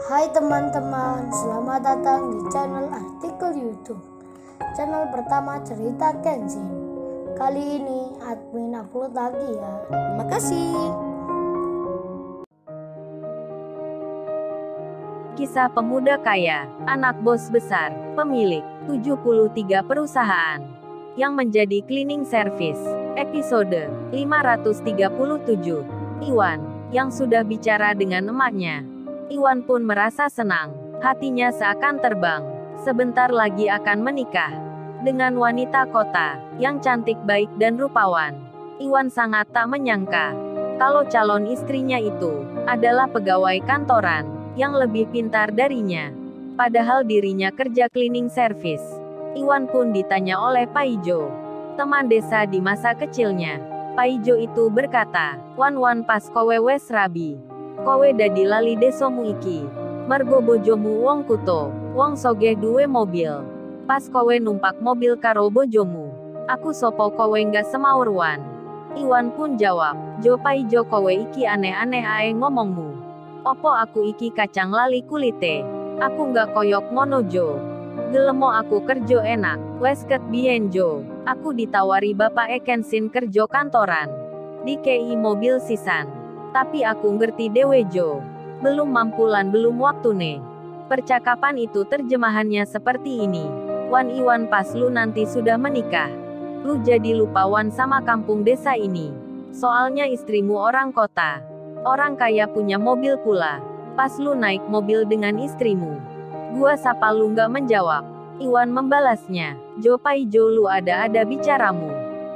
Hai teman-teman, selamat datang di channel artikel YouTube. Channel pertama cerita Kenshin. Kali ini admin upload lagi ya. Terima kasih. Kisah pemuda kaya, anak bos besar, pemilik 73 perusahaan, yang menjadi cleaning service. Episode 537. Iwan, yang sudah bicara dengan emaknya. Iwan pun merasa senang. Hatinya seakan terbang. Sebentar lagi akan menikah dengan wanita kota, yang cantik, baik, dan rupawan. Iwan sangat tak menyangka kalau calon istrinya itu adalah pegawai kantoran yang lebih pintar darinya. Padahal dirinya kerja cleaning service. Iwan pun ditanya oleh Pak Ijo, teman desa di masa kecilnya. Pak Ijo itu berkata, "Wan pas kowe wes rabi. Kowe dadi lali desomu iki. Mergo bojomu wong kuto, wong sogeh duwe mobil. Pas kowe numpak mobil karo bojomu. Aku sopo kowe nggak semaur Wan?" Iwan pun jawab, "Jo Pak Ijo kowe iki aneh-aneh ae ngomongmu. Opo aku iki kacang lali kulite? Aku nggak koyok ngono Jo. Gelemo aku kerjo enak, wes ket bien Jo. Aku ditawari bapak Kenshin kerjo kantoran. Dikei mobil sisan. Tapi aku ngerti dewe Jo. Belum mampulan belum waktune." Percakapan itu terjemahannya seperti ini. "Wan Iwan pas lu nanti sudah menikah, lu jadi lupa Wan sama kampung desa ini. Soalnya istrimu orang kota. Orang kaya punya mobil pula. Pas lu naik mobil dengan istrimu. Gua sapa lu nggak menjawab." Iwan membalasnya, "Jo Pai Jo lu ada-ada bicaramu.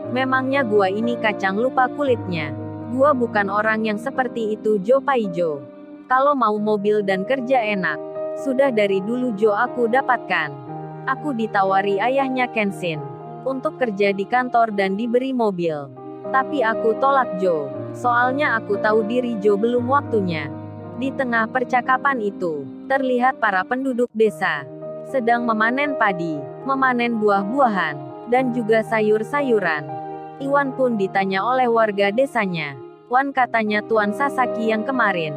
Memangnya gua ini kacang lupa kulitnya? Gua bukan orang yang seperti itu Jo Pai Jo. Kalau mau mobil dan kerja enak, sudah dari dulu Jo aku dapatkan. Aku ditawari ayahnya Kenshin untuk kerja di kantor dan diberi mobil. Tapi aku tolak Jo. Soalnya aku tahu diri Jo belum waktunya." Di tengah percakapan itu, terlihat para penduduk desa sedang memanen padi, memanen buah-buahan, dan juga sayur-sayuran. Iwan pun ditanya oleh warga desanya. "Wan," katanya Tuan Sasaki yang kemarin,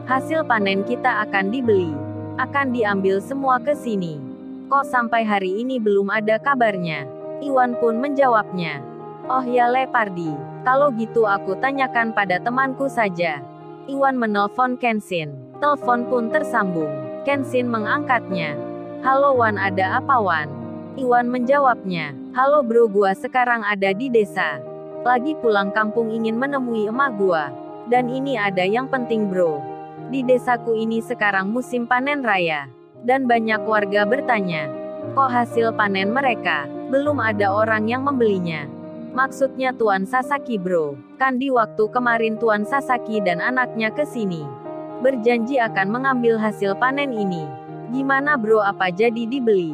"hasil panen kita akan dibeli. Akan diambil semua ke sini. Kok sampai hari ini belum ada kabarnya?" Iwan pun menjawabnya, "Oh ya Le Pardi, kalau gitu aku tanyakan pada temanku saja." Iwan menelpon Kenshin. Telepon pun tersambung. Kenshin mengangkatnya. "Halo Wan, ada apa Wan?" Iwan menjawabnya, "Halo bro, gua sekarang ada di desa. Lagi pulang kampung ingin menemui emak gua. Dan ini ada yang penting bro. Di desaku ini sekarang musim panen raya. Dan banyak warga bertanya, kok hasil panen mereka belum ada orang yang membelinya?" Maksudnya Tuan Sasaki bro. Kan di waktu kemarin Tuan Sasaki dan anaknya ke sini, berjanji akan mengambil hasil panen ini. Gimana bro, apa jadi dibeli?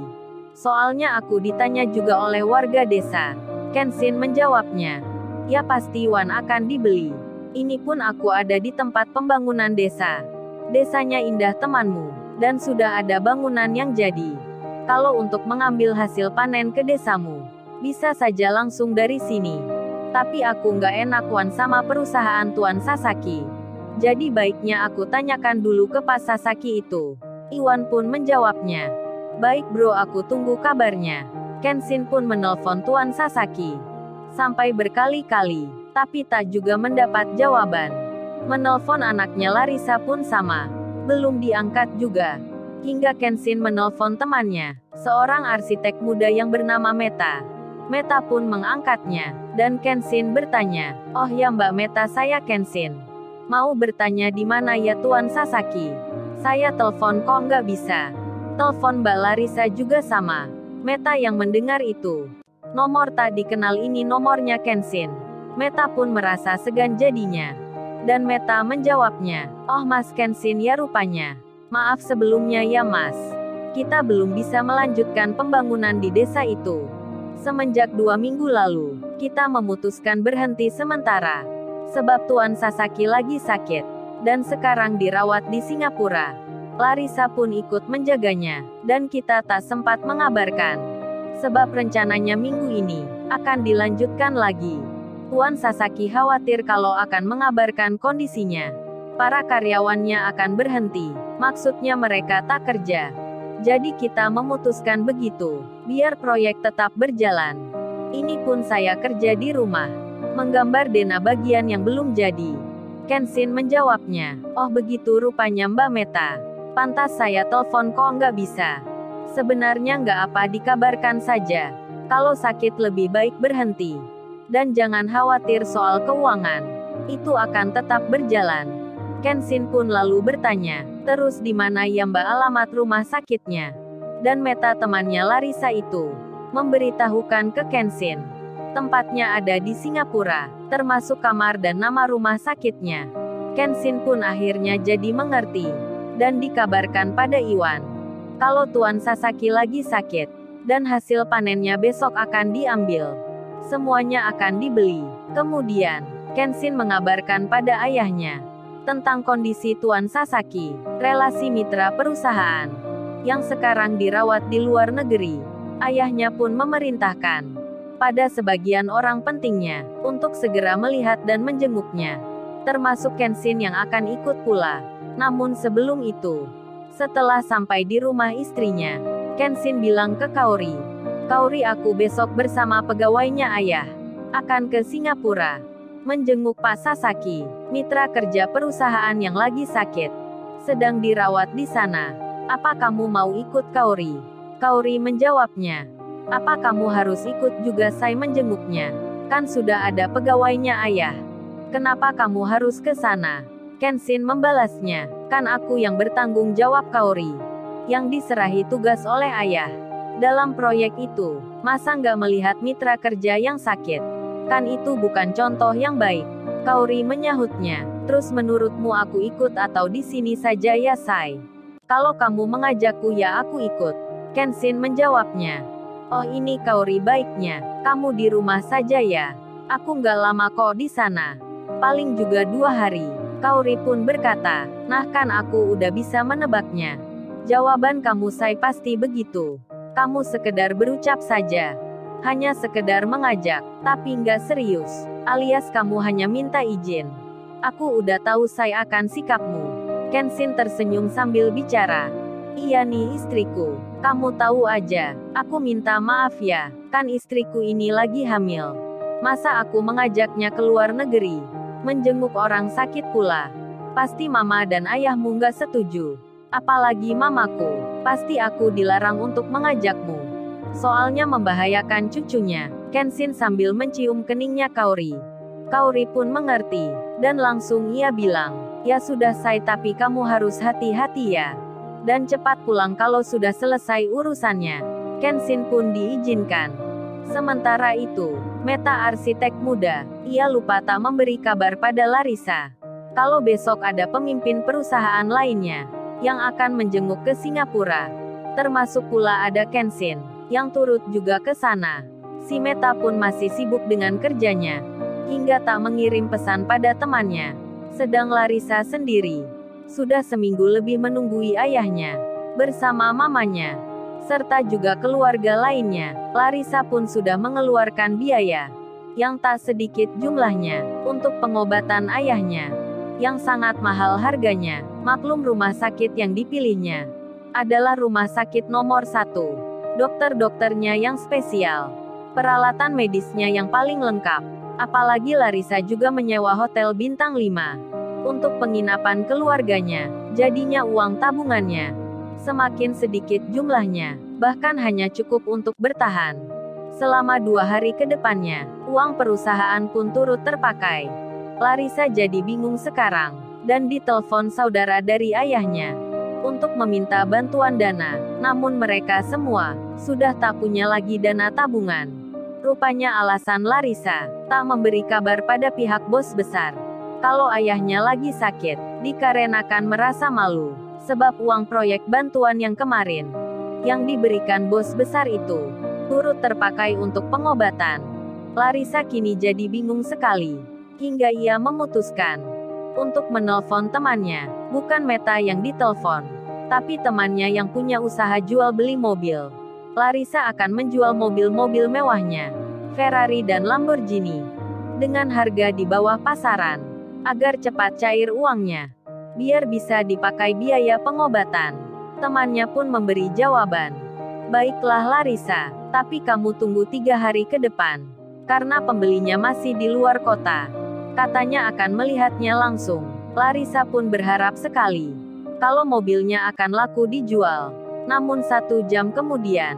Soalnya aku ditanya juga oleh warga desa. Kenshin menjawabnya, "Ya pasti Wan akan dibeli. Ini pun aku ada di tempat pembangunan desa. Desanya indah temanmu. Dan sudah ada bangunan yang jadi. Kalau untuk mengambil hasil panen ke desamu, bisa saja langsung dari sini. Tapi aku nggak enak Wan sama perusahaan Tuan Sasaki. Jadi baiknya aku tanyakan dulu ke Pak Sasaki itu." Iwan pun menjawabnya, "Baik bro, aku tunggu kabarnya." Kenshin pun menelpon Tuan Sasaki sampai berkali-kali, tapi tak juga mendapat jawaban. Menelpon anaknya Larissa pun sama, belum diangkat juga. Hingga Kenshin menelpon temannya, seorang arsitek muda yang bernama Meta. Meta pun mengangkatnya, dan Kenshin bertanya, "Oh ya Mbak Meta, saya Kenshin. Mau bertanya di mana ya Tuan Sasaki? Saya telepon kok nggak bisa." Telepon Mbak Larissa juga sama. Meta yang mendengar itu, nomor tak dikenal ini nomornya Kenshin. Meta pun merasa segan jadinya. Dan Meta menjawabnya, "Oh Mas Kenshin ya rupanya. Maaf sebelumnya ya Mas. Kita belum bisa melanjutkan pembangunan di desa itu. Semenjak 2 minggu lalu, kita memutuskan berhenti sementara. Sebab Tuan Sasaki lagi sakit. Dan sekarang dirawat di Singapura. Larissa pun ikut menjaganya. Dan kita tak sempat mengabarkan. Sebab rencananya minggu ini akan dilanjutkan lagi. Tuan Sasaki khawatir kalau akan mengabarkan kondisinya. para karyawannya akan berhenti. Maksudnya mereka tak kerja. Jadi kita memutuskan begitu, biar proyek tetap berjalan. Ini pun saya kerja di rumah, menggambar Dena bagian yang belum jadi. Kenshin menjawabnya. Oh begitu rupanya Mbak Meta. Pantas saya telepon kok nggak bisa. Sebenarnya nggak apa dikabarkan saja. Kalau sakit lebih baik berhenti. Dan jangan khawatir soal keuangan. Itu akan tetap berjalan. Kenshin pun lalu bertanya, terus di mana ya Mbak alamat rumah sakitnya? Dan Meta temannya Larissa itu memberitahukan ke Kenshin. Tempatnya ada di Singapura, termasuk kamar dan nama rumah sakitnya. Kenshin pun akhirnya jadi mengerti. Dan dikabarkan pada Iwan. Kalau Tuan Sasaki lagi sakit. Dan hasil panennya besok akan diambil. Semuanya akan dibeli. Kemudian, Kenshin mengabarkan pada ayahnya tentang kondisi Tuan Sasaki, relasi mitra perusahaan, yang sekarang dirawat di luar negeri. Ayahnya pun memerintahkan pada sebagian orang pentingnya, untuk segera melihat dan menjenguknya. Termasuk Kenshin yang akan ikut pula. Namun sebelum itu, setelah sampai di rumah istrinya, Kenshin bilang ke Kaori, Kaori aku besok bersama pegawainya ayah, akan ke Singapura. Menjenguk Pak Sasaki, mitra kerja perusahaan yang lagi sakit. Sedang dirawat di sana. Apa kamu mau ikut Kaori? Kaori menjawabnya. Apa kamu harus ikut juga saya menjenguknya? Kan sudah ada pegawainya ayah. Kenapa kamu harus ke sana? Kenshin membalasnya. Kan aku yang bertanggung jawab Kaori. Yang diserahi tugas oleh ayah. Dalam proyek itu, masa nggak melihat mitra kerja yang sakit? Kan itu bukan contoh yang baik. Kaori menyahutnya. Terus menurutmu aku ikut atau di sini saja ya Sai? Kalau kamu mengajakku ya aku ikut. Kenshin menjawabnya. Oh ini Kaori baiknya. Kamu di rumah saja ya. Aku nggak lama kok di sana. Paling juga 2 hari. Kaori pun berkata. Nah kan aku udah bisa menebaknya. Jawaban kamu Sai pasti begitu. Kamu sekedar berucap saja. Hanya sekedar mengajak, tapi nggak serius, alias kamu hanya minta izin. Aku udah tahu saya akan sikapmu. Kenshin tersenyum sambil bicara. Iya nih istriku, kamu tahu aja, aku minta maaf ya, kan istriku ini lagi hamil. Masa aku mengajaknya ke luar negeri, menjenguk orang sakit pula. Pasti mama dan ayahmu nggak setuju. Apalagi mamaku, pasti aku dilarang untuk mengajakmu. Soalnya membahayakan cucunya. Kenshin sambil mencium keningnya Kaori. Kaori pun mengerti, dan langsung ia bilang, ya sudah Sai tapi kamu harus hati-hati ya. Dan cepat pulang kalau sudah selesai urusannya. Kenshin pun diizinkan. Sementara itu, Meta arsitek muda, ia lupa tak memberi kabar pada Larissa. Kalau besok ada pemimpin perusahaan lainnya, yang akan menjenguk ke Singapura. Termasuk pula ada Kenshin yang turut juga ke sana. Si Meta pun masih sibuk dengan kerjanya, hingga tak mengirim pesan pada temannya. Sedang Larissa sendiri, sudah seminggu lebih menunggui ayahnya, bersama mamanya, serta juga keluarga lainnya. Larissa pun sudah mengeluarkan biaya, yang tak sedikit jumlahnya, untuk pengobatan ayahnya, yang sangat mahal harganya. Maklum rumah sakit yang dipilihnya, adalah rumah sakit nomor 1. Dokter-dokternya yang spesial, peralatan medisnya yang paling lengkap. Apalagi Larissa juga menyewa hotel bintang 5 untuk penginapan keluarganya. Jadinya uang tabungannya semakin sedikit jumlahnya, bahkan hanya cukup untuk bertahan selama 2 hari ke depannya. Uang perusahaan pun turut terpakai. Larissa jadi bingung sekarang, dan ditelepon saudara dari ayahnya untuk meminta bantuan dana, namun mereka semua sudah tak punya lagi dana tabungan. Rupanya alasan Larissa tak memberi kabar pada pihak bos besar kalau ayahnya lagi sakit, dikarenakan merasa malu, sebab uang proyek bantuan yang kemarin yang diberikan bos besar itu turut terpakai untuk pengobatan. Larissa kini jadi bingung sekali, hingga ia memutuskan untuk menelpon temannya, bukan Meta yang ditelepon, tapi temannya yang punya usaha jual beli mobil. Larissa akan menjual mobil-mobil mewahnya, Ferrari dan Lamborghini, dengan harga di bawah pasaran, agar cepat cair uangnya. biar bisa dipakai biaya pengobatan. Temannya pun memberi jawaban. Baiklah Larissa, tapi kamu tunggu 3 hari ke depan. Karena pembelinya masih di luar kota. Katanya akan melihatnya langsung. Larissa pun berharap sekali. Kalau mobilnya akan laku dijual. Namun 1 jam kemudian,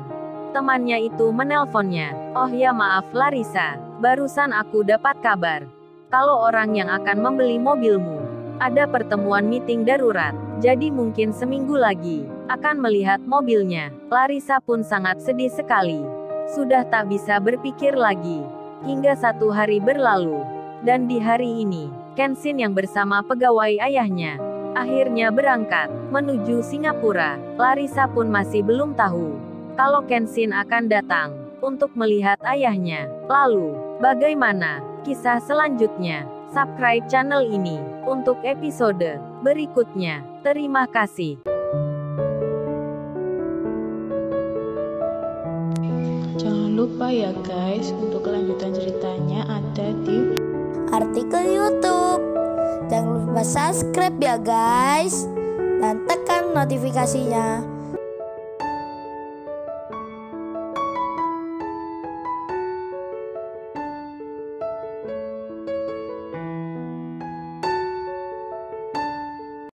temannya itu menelponnya. Oh ya maaf Larissa, barusan aku dapat kabar. Kalau orang yang akan membeli mobilmu, ada pertemuan meeting darurat. Jadi mungkin seminggu lagi, akan melihat mobilnya. Larissa pun sangat sedih sekali. Sudah tak bisa berpikir lagi. Hingga 1 hari berlalu. Dan di hari ini, Kenshin yang bersama pegawai ayahnya, akhirnya berangkat menuju Singapura. Larissa pun masih belum tahu kalau Kenshin akan datang untuk melihat ayahnya. Lalu, bagaimana kisah selanjutnya? Subscribe channel ini untuk episode berikutnya. Terima kasih. Jangan lupa ya guys, untuk kelanjutan ceritanya ada di artikel YouTube. Jangan lupa subscribe ya guys, dan tekan notifikasinya